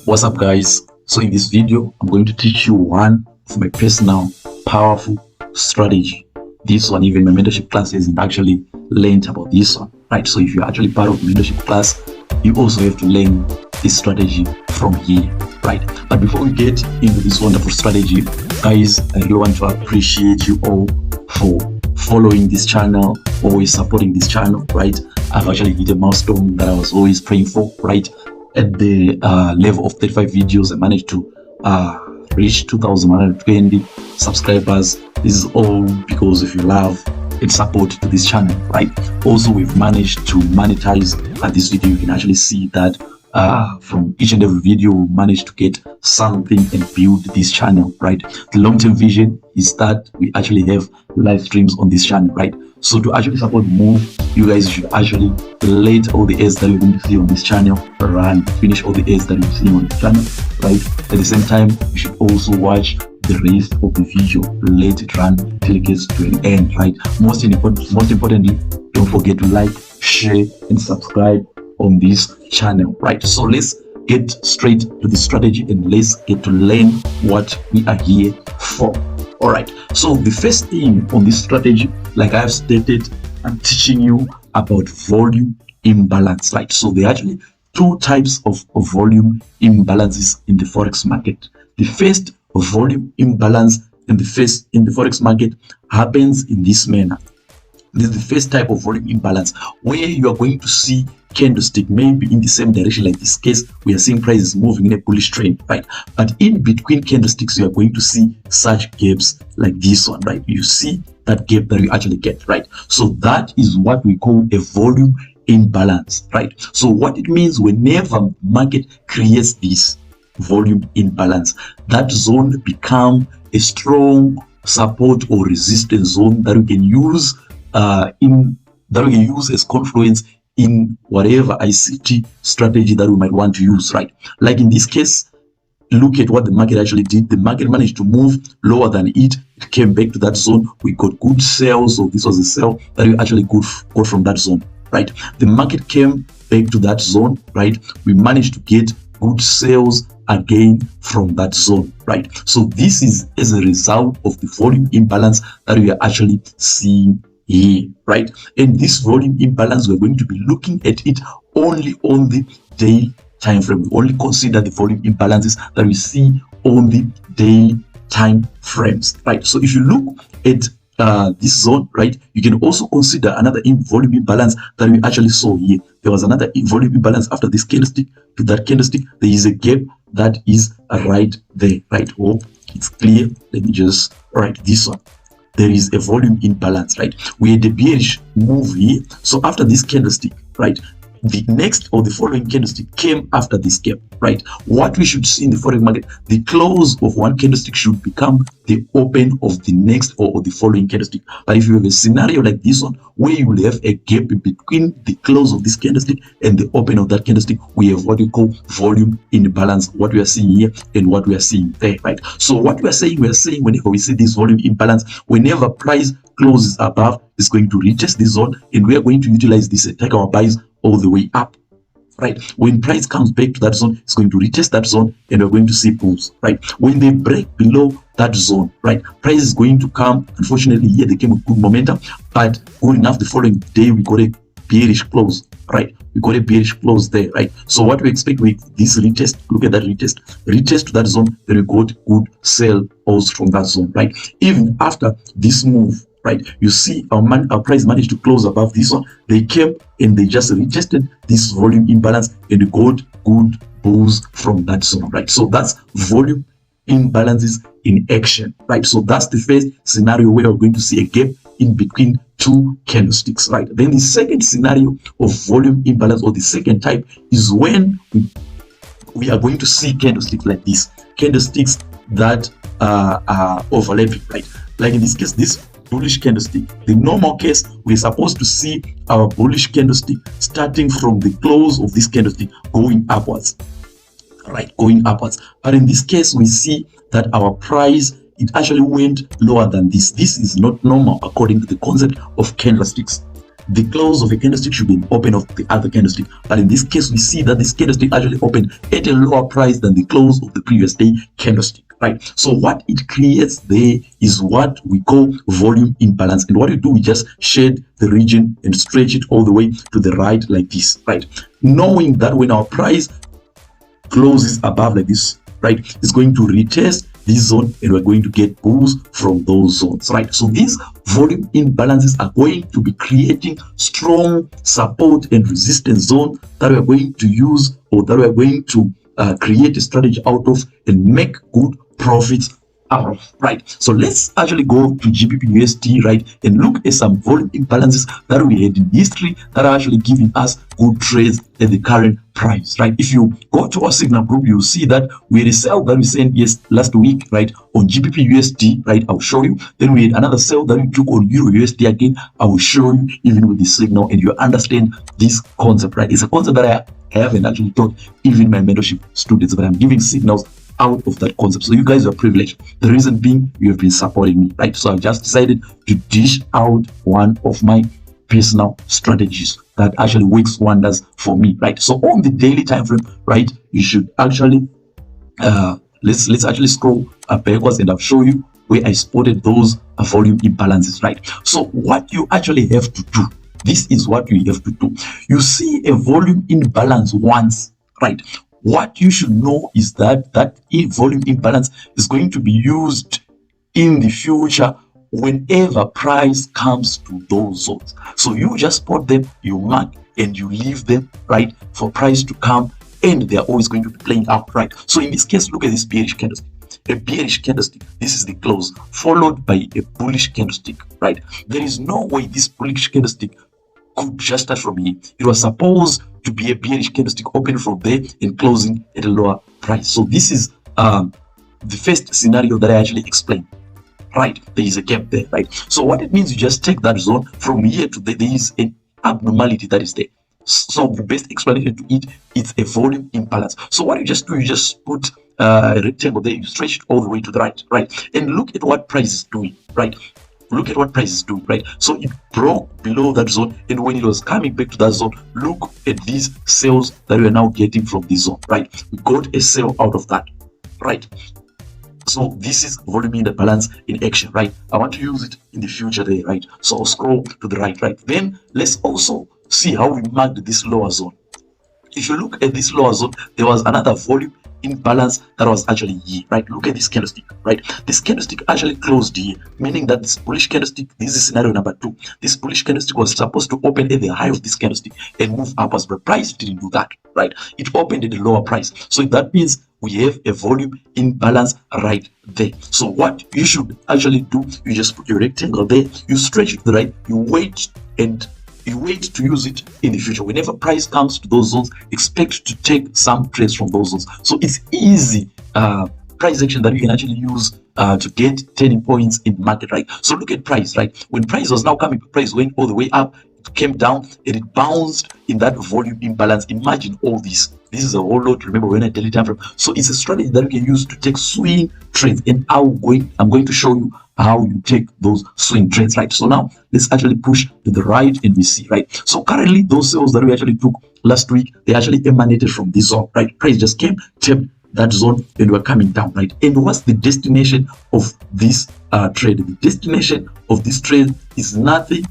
What's up, guys? So in this video I'm going to teach you one of my personal powerful strategy. This one, even my mentorship class hasn't actually learned about this one, right? So if you're actually part of the mentorship class, you also have to learn this strategy from here, right? But before we get into this wonderful strategy, guys, I really want to appreciate you all for following this channel, always supporting this channel, right? I've actually hit a milestone that I was always praying for, right? At the level of 35 videos, I managed to reach 2,120 subscribers. This is all because of your love and support to this channel, right? Also, we've managed to monetize this video. You can actually see that from each and every video we managed to get something and build this channel, right? The long-term vision is that we actually have live streams on this channel, right? So to actually support Move, you guys should actually let all the ads that you're going to see on this channel run, finish all the ads that you're seeing on the channel, right? At the same time, you should also watch the rest of the video, let it run till it gets to an end, right? Most importantly, don't forget to like, share, and subscribe on this channel, right? So let's get straight to the strategy and let's get to learn what we are here for. All right, so the first thing on this strategy, like I've stated, I'm teaching you about volume imbalance, right? So there are actually two types of volume imbalances in the forex market. The first volume imbalance in the forex market happens in this manner. This is the first type of volume imbalance, where you are going to see candlestick maybe in the same direction. Like this case, we are seeing prices moving in a bullish trend, right? But in between candlesticks, you are going to see such gaps like this one, right? You see that gap that you actually get, right? So that is what we call a volume imbalance, right? So what it means, whenever market creates this volume imbalance, that zone become a strong support or resistance zone that we can use as confluence in whatever ICT strategy that we might want to use, right? Like in this case, look at what the market actually did. The market managed to move lower than it came back to that zone. We got good sales, so this was a sell that we actually got from that zone, right? The market came back to that zone, right? We managed to get good sales again from that zone, right? So this is as a result of the volume imbalance that we are actually seeing here, right? And this volume imbalance, we're going to be looking at it only on the daily time frame. We only consider the volume imbalances that we see on the daily time frames, right? So if you look at this zone, right, you can also consider another volume imbalance that we actually saw here. There was another volume imbalance after this candlestick. To that candlestick, there is a gap that is right there, right? Hope it's clear. Let me just write this one. There is a volume imbalance, right? We had a bearish move here. So after this candlestick, right, the next or the following candlestick came after this gap, right? What we should see in the forex market, the close of one candlestick should become the open of the next or the following candlestick. But if you have a scenario like this one, where you will have a gap between the close of this candlestick and the open of that candlestick, we have what we call volume imbalance, what we are seeing here and what we are seeing there, right? So what we are saying whenever we see this volume imbalance, whenever price closes above, it's going to retest this zone, and we are going to utilize this and take our buys all the way up, right? When price comes back to that zone, it's going to retest that zone, and we're going to see pulls, right? When they break below that zone, right, price is going to come. Unfortunately, here they came with good momentum, but good enough, the following day we got a bearish close, right? We got a bearish close there, right? So what we expect with this retest, look at that retest to that zone, then we got good sell also from that zone, right? Even after this move, right, you see our price managed to close above this one. They came and they just retested this volume imbalance and got good bulls from that zone, right? So that's volume imbalances in action, right? So that's the first scenario where we're going to see a gap in between two candlesticks, right? Then the second scenario of volume imbalance, or the second type, is when we are going to see candlesticks like this, candlesticks that are overlapping, right? Like in this case, this bullish candlestick. The normal case, we're supposed to see our bullish candlestick starting from the close of this candlestick going upwards, right? Going upwards. But in this case, we see that our price, it actually went lower than this. This is not normal according to the concept of candlesticks. the close of a candlestick should be an open of the other candlestick. But in this case, we see that this candlestick actually opened at a lower price than the close of the previous day candlestick, right? So what it creates there is what we call volume imbalance. And what you do, we just shade the region and stretch it all the way to the right like this, right? Knowing that when our price closes above like this, right, it's going to retest this zone and we're going to get bulls from those zones, right? So these volume imbalances are going to be creating strong support and resistance zone that we're going to use, or that we're going to create a strategy out of and make good profits out of, right? So let's actually go to GBP USD, right, and look at some volume imbalances that we had in history that are actually giving us good trades at the current price, right? If you go to our signal group, you'll see that we had a sell that we sent last week, right, on GBP USD, right? I'll show you. Then we had another sell that we took on Euro USD again. I will show you even with the signal, and you understand this concept, right? It's a concept that I haven't actually taught even my mentorship students, but I'm giving signals out of that concept. So you guys are privileged. The reason being, you have been supporting me, right? So I just decided to dish out one of my personal strategies that actually works wonders for me, right? So on the daily time frame, right, you should actually let's actually scroll backwards, and I'll show you where I spotted those volume imbalances, right? So what you actually have to do, this is what you have to do. You see a volume imbalance once, right? What you should know is that that volume imbalance is going to be used in the future whenever price comes to those zones. So you just spot them, you mark, and you leave them, right, for price to come, and they're always going to be playing out, right? So in this case, look at this bearish candlestick. A bearish candlestick, this is the close, followed by a bullish candlestick, right? There is no way this bullish candlestick could just start from here. It was supposed to be a bearish candlestick open from there and closing at a lower price. So this is the first scenario that I actually explained, right? There is a gap there, right? So what it means, you just take that zone from here to there. There is an abnormality that is there. So the best explanation to it, it's a volume imbalance. So what you just do, you just put a rectangle there, you stretch it all the way to the right, and look at what price is doing, right? Look at what price is doing, right? So it broke below that zone, and when it was coming back to that zone, look at these sales that we are now getting from this zone, right? We got a sale out of that, right? So this is volume imbalance in action, right? I want to use it in the future there, right? So I'll scroll to the right. Then let's also see how we marked this lower zone. If you look at this lower zone, there was another volume imbalance that was actually here, right? Look at this candlestick, right? This candlestick actually closed here, meaning that this bullish candlestick, this is scenario number 2. This bullish candlestick was supposed to open at the high of this candlestick and move upwards, but price didn't do that, right? It opened at a lower price. So that means we have a volume imbalance right there. So what you should actually do, you just put your rectangle there, you stretch it to the right, you wait, and you wait to use it in the future. Whenever price comes to those zones, expect to take some trades from those zones. So it's easy price action that you can actually use to get turning points in the market, right? So look at price, right? When price was now coming, price went all the way up, it came down, and it bounced in that volume imbalance. Imagine all this. This is a whole lot. Remember, when I daily time frame. So it's a strategy that you can use to take swing trades, and I'm going to show you how you take those swing trades, right? So now let's actually push to the right, and we see, right? So currently those sales that we actually took last week, they actually emanated from this zone, right? Price just came, tapped that zone, and we're coming down, right? And what's the destination of this trade? The destination of this trade is nothing,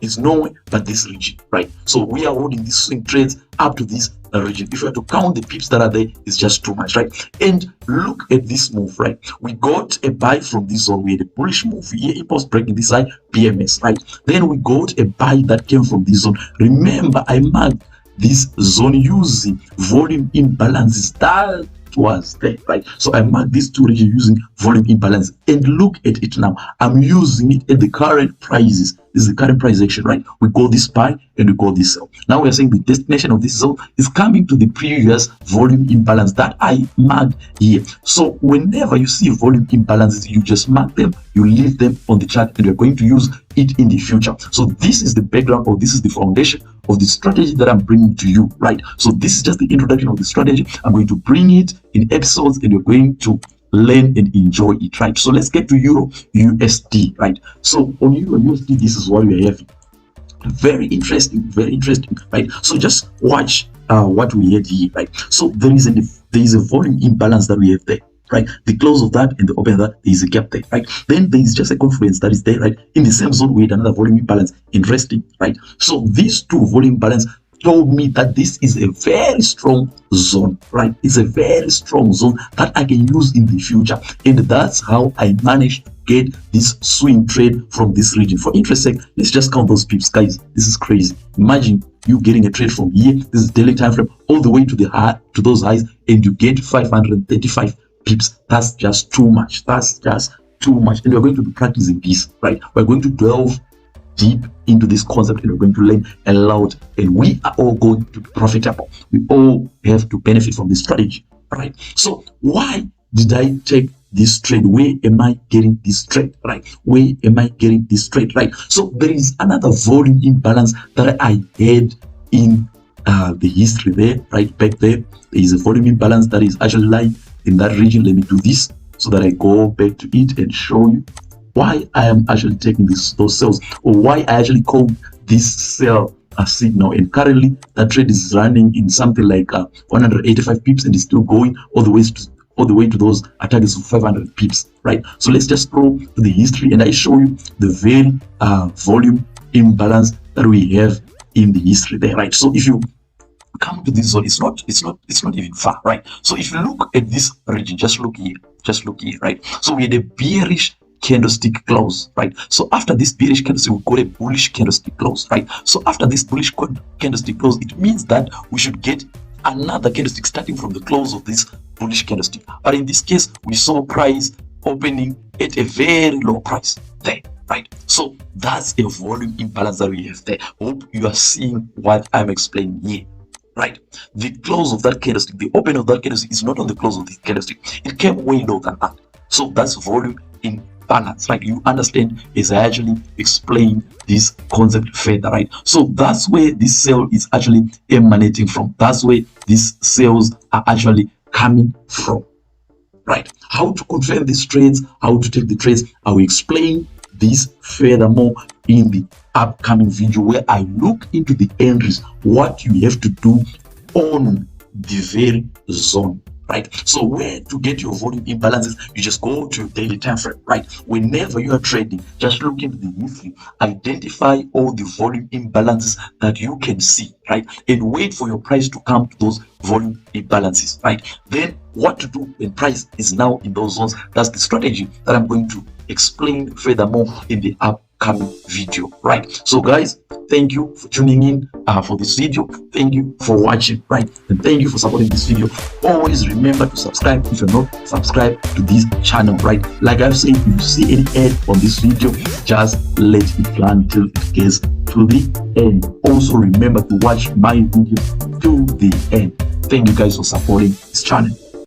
is nowhere but this region, right? So we are holding these swing trades up to this region. If you have to count the pips that are there, it's just too much, right? And look at this move, right? We got a buy from this zone. We had a bullish move here, impulse breaking this side, PMS, right? Then we got a buy that came from this zone. Remember, I marked this zone using volume imbalances that was there, right? So I marked these two regions using volume imbalance, and look at it now. I'm using it at the current prices. This is the current price action, right? We call this buy and we call this sell. Now we are saying the destination of this zone is coming to the previous volume imbalance that I marked here. So whenever you see volume imbalances, you just mark them, you leave them on the chart, and you're going to use it in the future. So this is the background, or this is the foundation of the strategy that I'm bringing to you, right? So this is just the introduction of the strategy. I'm going to bring it in episodes, and you're going to learn and enjoy it, right? So let's get to Euro USD, right? So on Euro USD, this is what we are having. Very interesting, right? So just watch what we had here, right? So there is a volume imbalance that we have there, right? The close of that and the open of that, there is a gap there, right? Then there is just a confluence that is there, right? In the same zone, we had another volume imbalance. Interesting, right? So these two volume imbalance told me that this is a very strong zone, right? It's a very strong zone that I can use in the future, and that's how I managed to get this swing trade from this region. For interest sake, let's just count those pips, guys. This is crazy. Imagine you getting a trade from here, this is daily time frame, all the way to the high, to those highs, and you get 535 pips. That's just too much. That's just too much. And we're going to be practicing this, right? We're going to delve deep into this concept, and we're going to learn a lot, and we are all going to be profitable. We all have to benefit from this strategy, right? So why did I take this trade? Where am I getting this trade, right? Where am I getting this trade, right? So there is another volume imbalance that I had in the history there, right? Back there is a volume imbalance that is actually lying in that region. Let me do this so that I go back to it and show you why I am actually taking those sells, or why I actually call this sell a signal. And currently that trade is running in something like 185 pips, and is still going all the way to those targets of 500 pips, right? So let's just scroll to the history, and I show you the very volume imbalance that we have in the history there, right? So if you come to this zone, it's not even far, right? So if you look at this region, just look here, right? So we had a bearish candlestick close, right? So after this bearish candlestick, we got a bullish candlestick close, right? So after this bullish candlestick close, it means that we should get another candlestick starting from the close of this bullish candlestick. But in this case, we saw price opening at a very low price there, right? So that's a volume imbalance that we have there. Hope you are seeing what I'm explaining here, right? The close of that candlestick, the open of that candlestick is not on the close of the candlestick. It came way lower than that. So that's volume imbalance. Like, you understand as I actually explain this concept further, right? So that's where this sale is actually emanating from. That's where these sales are actually coming from, right? How to confirm these trades, how to take the trades, I will explain this furthermore in the upcoming video, where I look into the entries, what you have to do on the very zone, right? So where to get your volume imbalances, you just go to your daily time frame, right? Whenever you are trading, just look into the history, identify all the volume imbalances that you can see, right? And wait for your price to come to those volume imbalances, right? Then what to do when price is now in those zones, that's the strategy that I'm going to explain furthermore in the upcoming video, right? So guys, thank you for tuning in for this video. Thank you for watching, right? And thank you for supporting this video. Always remember to subscribe if you're not subscribed to this channel, right? Like I've said, if you see any ad on this video, just let it run till it gets to the end. Also remember to watch my video to the end. Thank you guys for supporting this channel.